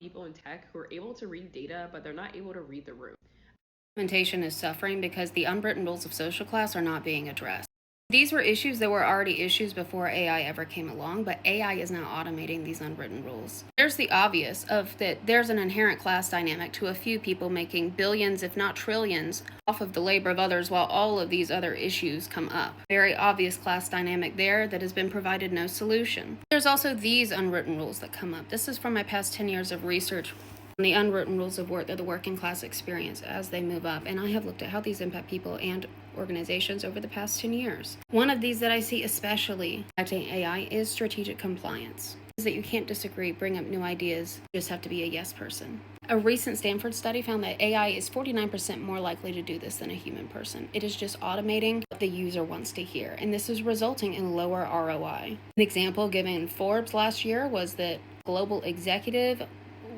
people in tech who are able to read data, but they're not able to read the room. Implementation is suffering because the unwritten rules of social class are not being addressed. These were issues that were already issues before AI ever came along, but AI is now automating these unwritten rules. There's the obvious of that there's an inherent class dynamic to a few people making billions, if not trillions, off of the labor of others while all of these other issues come up. Very obvious class dynamic there that has been provided no solution. There's also these unwritten rules that come up. This is from my past 10 years of research on the unwritten rules of work that the working class experience as they move up, and I have looked at how these impact people and organizations over the past 10 years. One of these that I see especially impacting AI is strategic compliance. Is that you can't disagree, bring up new ideas, you just have to be a yes person. A recent Stanford study found that AI is 49% more likely to do this than a human person. It is just automating what the user wants to hear, and this is resulting in lower ROI. An example given in Forbes last year was that global executive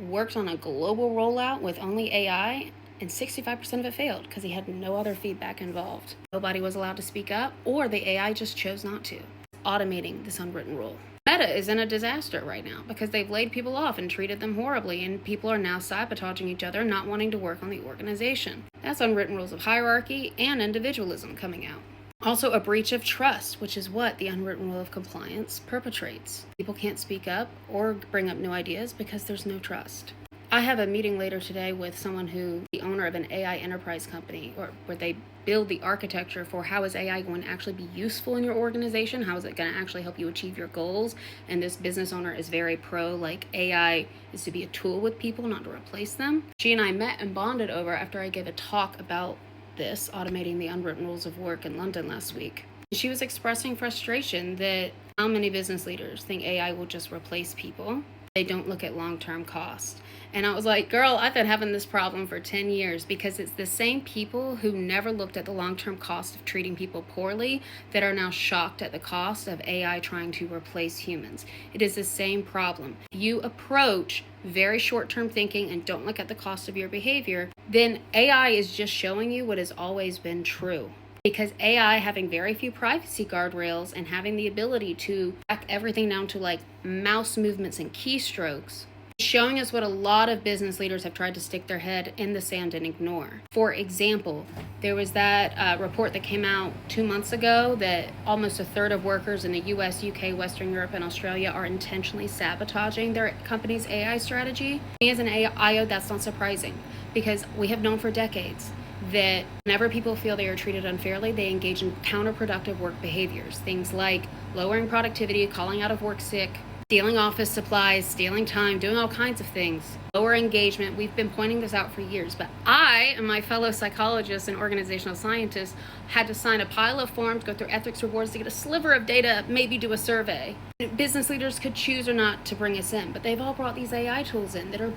worked on a global rollout with only AI, and 65% of it failed because he had no other feedback involved. Nobody was allowed to speak up, or the AI just chose not to. Automating this unwritten rule. Meta is in a disaster right now because they've laid people off and treated them horribly, and people are now sabotaging each other, not wanting to work on the organization. That's unwritten rules of hierarchy and individualism coming out. Also, a breach of trust, which is what the unwritten rule of compliance perpetrates. People can't speak up or bring up new ideas because there's no trust. I have a meeting later today with someone who, the owner of an AI enterprise company, or where they build the architecture for how is AI going to actually be useful in your organization, how is it going to actually help you achieve your goals, and this business owner is very pro, like AI is to be a tool with people, not to replace them. She and I met and bonded over after I gave a talk about this, automating the unwritten rules of work in London last week. She was expressing frustration that how many business leaders think AI will just replace people. They don't look at long-term cost. And I was like, girl, I've been having this problem for 10 years because it's the same people who never looked at the long-term cost of treating people poorly that are now shocked at the cost of AI trying to replace humans. It is the same problem. If you approach very short-term thinking and don't look at the cost of your behavior, then AI is just showing you what has always been true. Because AI having very few privacy guardrails and having the ability to track everything down to like mouse movements and keystrokes, showing us what a lot of business leaders have tried to stick their head in the sand and ignore. For example, there was that report that came out 2 months ago that almost a third of workers in the US, UK, Western Europe, and Australia are intentionally sabotaging their company's AI strategy. Me as an IO, that's not surprising because we have known for decades that whenever people feel they are treated unfairly, they engage in counterproductive work behaviors. Things like lowering productivity, calling out of work sick, stealing office supplies, stealing time, doing all kinds of things. Lower engagement. We've been pointing this out for years, but I and my fellow psychologists and organizational scientists had to sign a pile of forms, go through ethics rewards to get a sliver of data, maybe do a survey. Business leaders could choose or not to bring us in, but they've all brought these AI tools in that are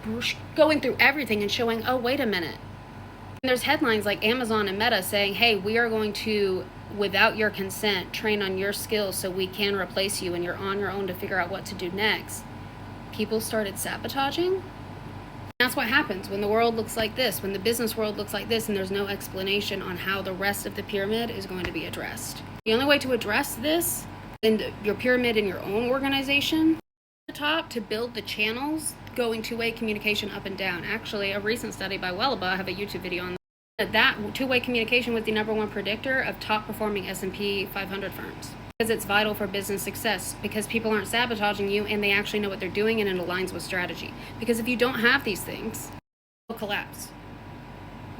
going through everything and showing, oh, wait a minute. And there's headlines like Amazon and Meta saying, hey, we are going to, without your consent, train on your skills so we can replace you and you're on your own to figure out what to do next. People started sabotaging. That's what happens when the world looks like this, when the business world looks like this, and there's no explanation on how the rest of the pyramid is going to be addressed. The only way to address this in your pyramid in your own organization, the top, to build the channels going two-way communication up and down. Actually, a recent study by Wellaba, I have a YouTube video on that two-way communication was the number one predictor of top performing S&P 500 firms because it's vital for business success, because people aren't sabotaging you and they actually know what they're doing and it aligns with strategy. Because if you don't have these things, it'll collapse.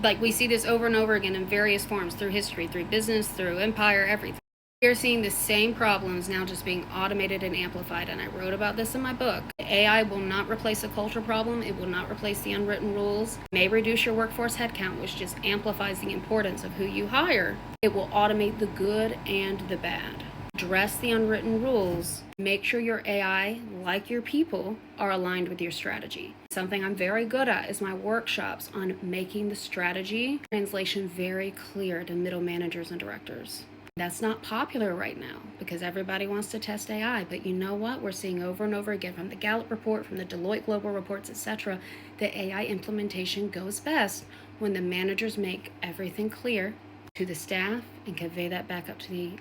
Like we see this over and over again in various forms through history, through business, through empire, everything. We're seeing the same problems now just being automated and amplified, and I wrote about this in my book. AI will not replace a culture problem. It will not replace the unwritten rules. It may reduce your workforce headcount, which just amplifies the importance of who you hire. It will automate the good and the bad. Address the unwritten rules. Make sure your AI, like your people, are aligned with your strategy. Something I'm very good at is my workshops on making the strategy translation very clear to middle managers and directors. That's not popular right now because everybody wants to test AI, but you know what? We're seeing over and over again from the Gallup report, from the Deloitte global reports, etc., that AI implementation goes best when the managers make everything clear to the staff and convey that back up to the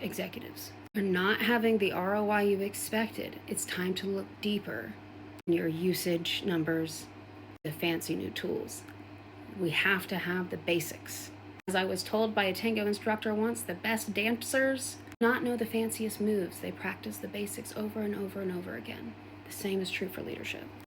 executives. You're not having the ROI you expected. It's time to look deeper. your usage numbers, the fancy new tools. We have to have the basics. As I was told by a tango instructor once, the best dancers do not know the fanciest moves. They practice the basics over and over and over again. The same is true for leadership.